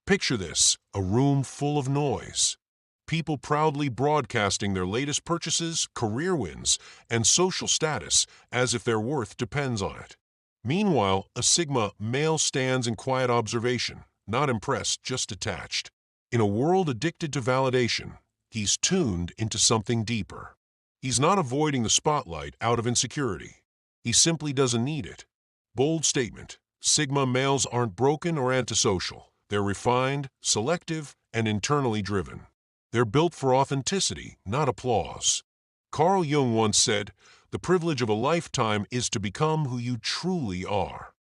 Picture this, a room full of noise. People proudly broadcasting their latest purchases, career wins, and social status as if their worth depends on it. Meanwhile, a Sigma male stands in quiet observation, not impressed, just detached. In a world addicted to validation, he's tuned into something deeper. He's not avoiding the spotlight out of insecurity. He simply doesn't need it. Bold statement: Sigma males aren't broken or antisocial. They're refined, selective, and internally driven. They're built for authenticity, not applause. Carl Jung once said, "The privilege of a lifetime is to become who you truly are."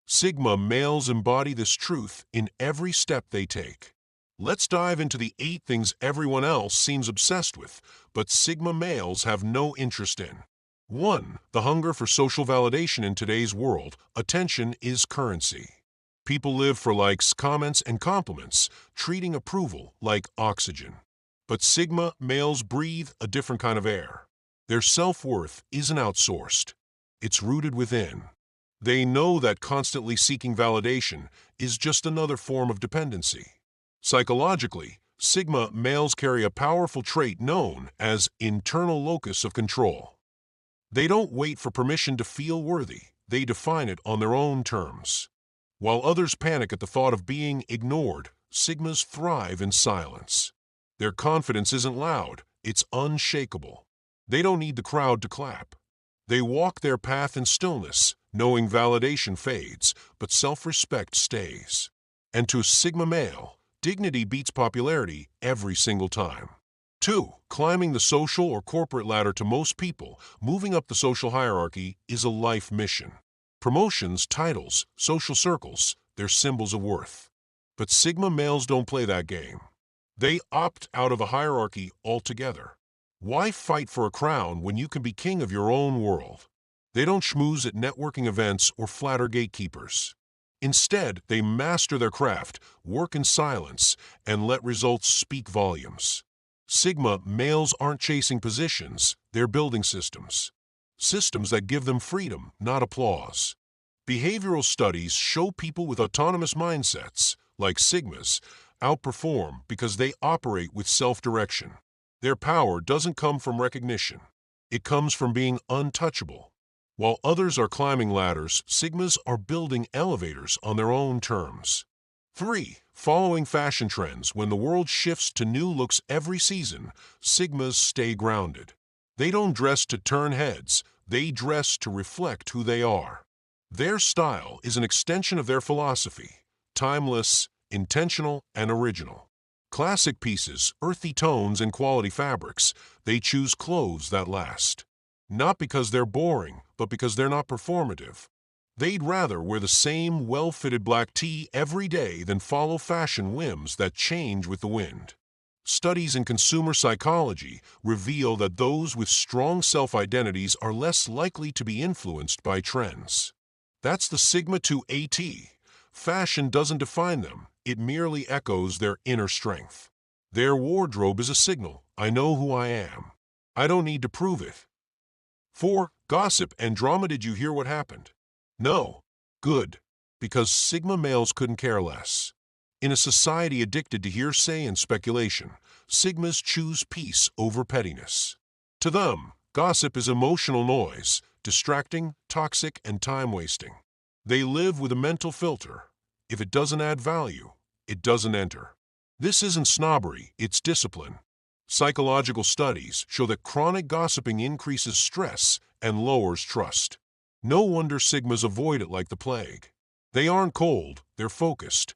Sigma males embody this truth in every step they take. Let's dive into the 8 things everyone else seems obsessed with, but Sigma males have no interest in. 1. The hunger for social validation in today's world. Attention is currency. People live for likes, comments, and compliments, treating approval like oxygen. But Sigma males breathe a different kind of air. Their self-worth isn't outsourced. It's rooted within. They know that constantly seeking validation is just another form of dependency. Psychologically, Sigma males carry a powerful trait known as internal locus of control. They don't wait for permission to feel worthy. They define it on their own terms. While others panic at the thought of being ignored, Sigmas thrive in silence. Their confidence isn't loud, it's unshakable. They don't need the crowd to clap. They walk their path in stillness, knowing validation fades, but self-respect stays. And to a Sigma male, dignity beats popularity every single time. 2. Climbing the social or corporate ladder. To most people, moving up the social hierarchy is a life mission. Promotions, titles, social circles, they're symbols of worth. But Sigma males don't play that game. They opt out of a hierarchy altogether. Why fight for a crown when you can be king of your own world? They don't schmooze at networking events or flatter gatekeepers. Instead, they master their craft, work in silence, and let results speak volumes. Sigma males aren't chasing positions, they're building systems. Systems that give them freedom, not applause. Behavioral studies show people with autonomous mindsets, like Sigmas, outperform because they operate with self-direction. Their power doesn't come from recognition. It comes from being untouchable. While others are climbing ladders, Sigmas are building elevators on their own terms. 3. Following fashion trends. When the world shifts to new looks every season, Sigmas stay grounded. They don't dress to turn heads, they dress to reflect who they are. Their style is an extension of their philosophy, timeless, intentional, and original. Classic pieces, earthy tones, and quality fabrics, they choose clothes that last. Not because they're boring, but because they're not performative. They'd rather wear the same well-fitted black tee every day than follow fashion whims that change with the wind. Studies in consumer psychology reveal that those with strong self-identities are less likely to be influenced by trends. That's the Sigma to AT. Fashion doesn't define them, it merely echoes their inner strength. Their wardrobe is a signal: I know who I am. I don't need to prove it. 4. Gossip and drama. Did you hear what happened? No. Good. Because Sigma males couldn't care less. In a society addicted to hearsay and speculation, Sigmas choose peace over pettiness. To them, gossip is emotional noise, distracting, toxic, and time-wasting. They live with a mental filter. If it doesn't add value, it doesn't enter. This isn't snobbery, it's discipline. Psychological studies show that chronic gossiping increases stress and lowers trust. No wonder Sigmas avoid it like the plague. They aren't cold, they're focused.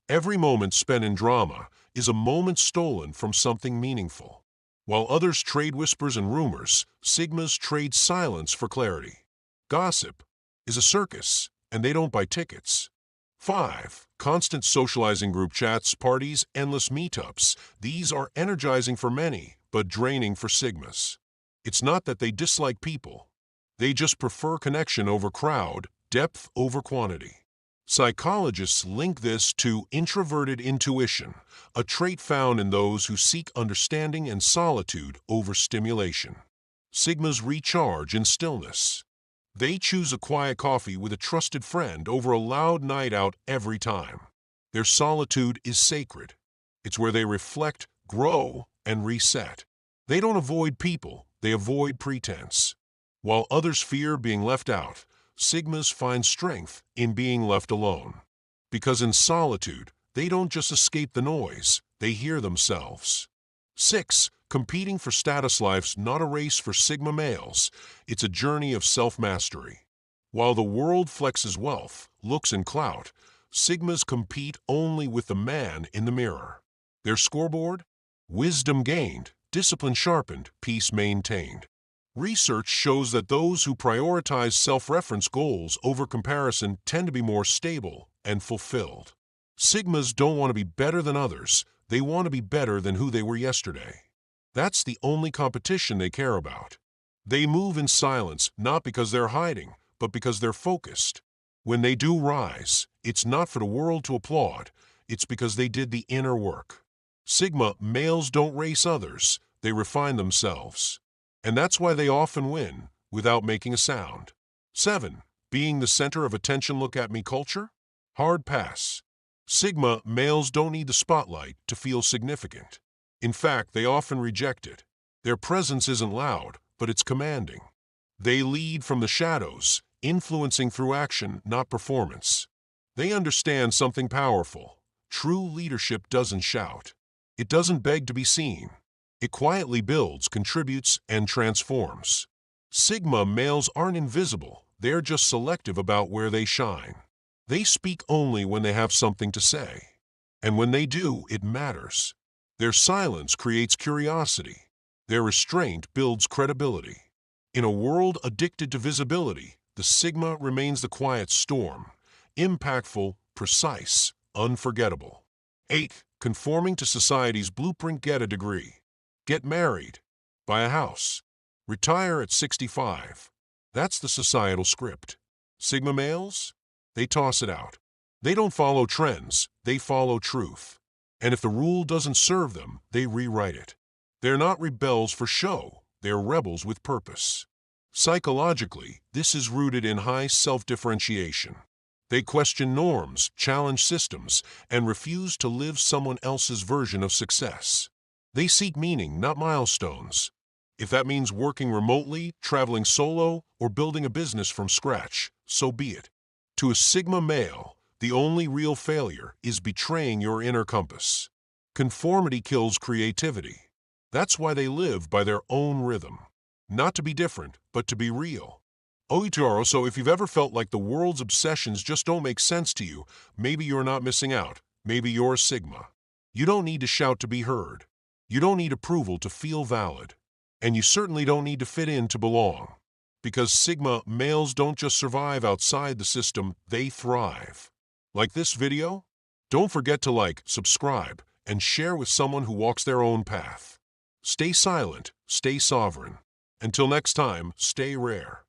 Every moment spent in drama is a moment stolen from something meaningful. While others trade whispers and rumors, Sigmas trade silence for clarity. Gossip is a circus, and they don't buy tickets. 5. Constant socializing. Group chats, parties, endless meetups. These are energizing for many, but draining for Sigmas. It's not that they dislike people. They just prefer connection over crowd, depth over quantity. Psychologists link this to introverted intuition, a trait found in those who seek understanding and solitude over stimulation. Sigmas recharge in stillness. They choose a quiet coffee with a trusted friend over a loud night out every time. Their solitude is sacred. It's where they reflect, grow, and reset. They don't avoid people, they avoid pretense. While others fear being left out, Sigmas find strength in being left alone. Because in solitude, they don't just escape the noise, they hear themselves. 6. Competing for status. Life's not a race for Sigma males, it's a journey of self-mastery. While the world flexes wealth, looks, and clout, Sigmas compete only with the man in the mirror. Their scoreboard? Wisdom gained, discipline sharpened, peace maintained. Research shows that those who prioritize self-reference goals over comparison tend to be more stable and fulfilled. Sigmas don't want to be better than others, they want to be better than who they were yesterday. That's the only competition they care about. They move in silence, not because they're hiding, but because they're focused. When they do rise, it's not for the world to applaud, it's because they did the inner work. Sigma males don't race others, they refine themselves. And that's why they often win, without making a sound. 7. Being the center of attention. Look at me culture? Hard pass. Sigma males don't need the spotlight to feel significant. In fact, they often reject it. Their presence isn't loud, but it's commanding. They lead from the shadows, influencing through action, not performance. They understand something powerful. True leadership doesn't shout. It doesn't beg to be seen. It quietly builds, contributes, and transforms. Sigma males aren't invisible, they're just selective about where they shine. They speak only when they have something to say. And when they do, it matters. Their silence creates curiosity. Their restraint builds credibility. In a world addicted to visibility, the Sigma remains the quiet storm, impactful, precise, unforgettable. 8. Conforming to society's blueprint. Get a degree. Get married. Buy a house. Retire at 65. That's the societal script. Sigma males? They toss it out. They don't follow trends, they follow truth. And if the rule doesn't serve them, they rewrite it. They're not rebels for show, they're rebels with purpose. Psychologically, this is rooted in high self-differentiation. They question norms, challenge systems, and refuse to live someone else's version of success. They seek meaning, not milestones. If that means working remotely, traveling solo, or building a business from scratch, so be it. To a Sigma male, the only real failure is betraying your inner compass. Conformity kills creativity. That's why they live by their own rhythm. Not to be different, but to be real. Oitaro, so if you've ever felt like the world's obsessions just don't make sense to you, maybe you're not missing out. Maybe you're a Sigma. You don't need to shout to be heard. You don't need approval to feel valid. And you certainly don't need to fit in to belong. Because Sigma males don't just survive outside the system, they thrive. Like this video? Don't forget to like, subscribe, and share with someone who walks their own path. Stay silent, stay sovereign. Until next time, stay rare.